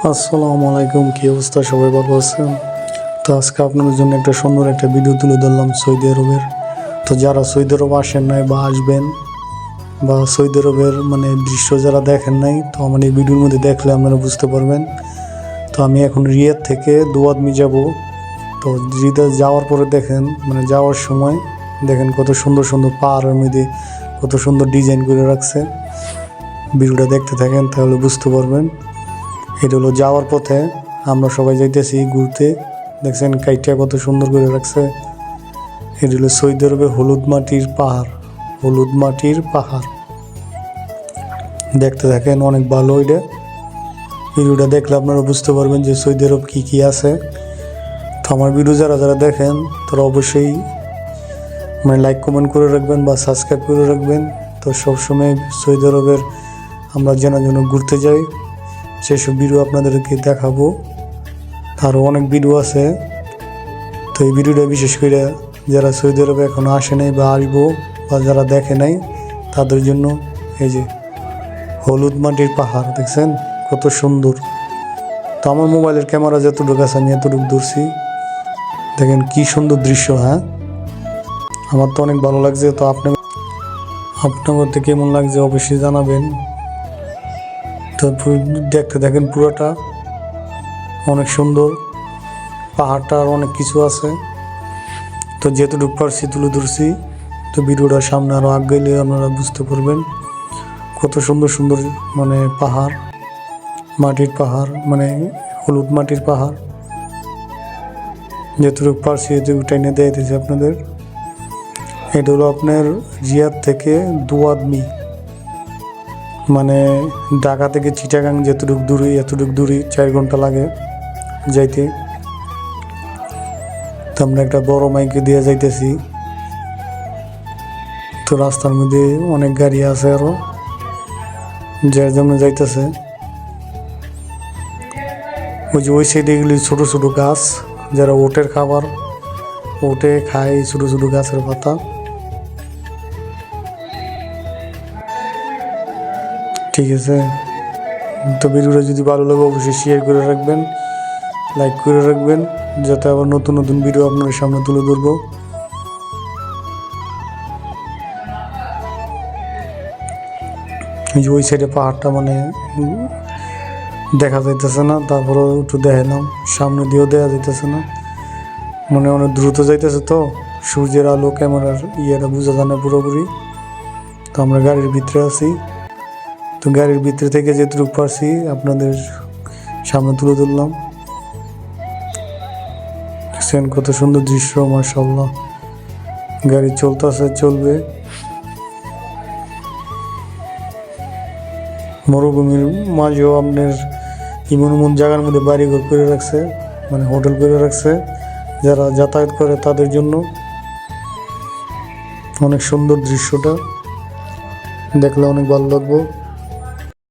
আসসালামু আলাইকুম, কি অবস্থা? সবাই ভালো আছেন? তো আজকে আপনাদের জন্য একটা সুন্দর একটা ভিডিও তুলে ধরলাম সৌদি আরবের। তো যারা সৌদি আরব আসেন নাই বা আসবেন, বা সৌদি আরবের দৃশ্য যারা দেখেন নাই, তো আমার এই ভিডিওর মধ্যে দেখলে আপনারা বুঝতে পারবেন। তো আমি এখন রিয়াদ থেকে দুয়াদমি যাব। তো রিয়াদ যাওয়ার পরে দেখেন, যাওয়ার সময় দেখেন কত সুন্দর সুন্দর পাহাড়ের মধ্যে কত সুন্দর ডিজাইন করে রাখছে। ভিডিওটা দেখতে থাকেন তাহলে বুঝতে পারবেন। এটা হলো যাওয়ার পথে আমরা সবাই যাইতেছি ঘুরতে। দেখছেন কাইটা কত সুন্দর করে রাখছে। এটা হলো সৌদি আরবের হলুদ মাটির পাহাড়। হলুদ মাটির পাহাড় দেখতে থাকেন, অনেক ভালো। এটা ভিডিওটা দেখলে আপনারা বুঝতে পারবেন যে সৌদি আরব কী কী আছে। তো আমার ভিডিও যারা যারা দেখেন তারা অবশ্যই লাইক কমেন্ট করে রাখবেন বা সাবস্ক্রাইব করে রাখবেন। তো সবসময় সৌদি আরবের আমরা যেন ঘুরতে যাই সেসব ভিডিও আপনাদেরকে দেখাবো। আরও অনেক ভিডিও আছে। তো এই ভিডিওটা বিশেষ করে যারা সৌদি আরবে এখনও আসে নাই বা আসবো বা যারা দেখে নাই তাদের জন্য। এই যে হলুদ মাটির পাহাড় দেখছেন কত সুন্দর। তো আমার মোবাইলের ক্যামেরা যতটুকু আছে আমি এতটুকু ধরছি। দেখেন কি সুন্দর দৃশ্য। হ্যাঁ, আমার তো অনেক ভালো লাগছে। তো আপনার কেমন লাগছে অবশ্যই জানাবেন। তো দেখতে দেখেন পুরোটা অনেক সুন্দর। পাহাড়টা আর অনেক কিছু আছে। তো যেতটুকু পারছি তুলে ধরছি। তো ভিডিওটার সামনে আরও আগ গেলে আপনারা বুঝতে পারবেন কত সুন্দর সুন্দর পাহাড়, মাটির পাহাড়, হলুদ মাটির পাহাড়। যেতটুকু পারছি এতটুকু টাইনে দিয়ে দিয়েছি আপনাদের। এটা হলো আপনার রিয়াদ থেকে দুয়াদমি, ঢাকা থেকে চিটাগাং যেতটুকু দূরই 4 ঘন্টা লাগে যাইতে। তো আমরা একটা বড় মাইকে দিয়ে যাইতেছি। তো রাস্তার মধ্যে অনেক গাড়ি আছে আরো যার জন্য যাইতেছে। ওই সাইডে এগুলি ছোট ছোট গাছ, যারা ওটের খাবার ওটে খায়, ছোট ছোট গাছের পাতা। ঠিক আছে। তো ভিডিওটা যদি ভালো লাগে অবশ্যই শেয়ার করে রাখবেন, লাইক করে রাখবেন, যাতে আবার নতুন নতুন ভিডিও আপনাদের সামনে তুলে ধরবো। ওই সাইডে পাহাড়টা দেখা যাইতেছে না, তারপরে একটু দেখালাম, সামনে দিয়েও দেখা যাইতেছে না, অনেক দ্রুত যাইতেছে। তো সূর্যের আলো ক্যামেরার ইয়েটা বোঝা যায় না পুরোপুরি। তো আমরা গাড়ির ভিতরে আছি। তো গাড়ির ভিতরে থেকে যেটুকু পারছি আপনাদের সামনে তুলে ধরলাম। দেখছেন কত সুন্দর দৃশ্য, মাশাআল্লাহ। গাড়ি চলতেছে, চলবে। মরুভূমির মাঝেও আপনার এমন জায়গার মধ্যে বাড়িঘর করে রাখছে, হোটেল করে রাখছে যারা যাতায়াত করে তাদের জন্য। অনেক সুন্দর দৃশ্যটা দেখলে অনেক ভালো লাগবে।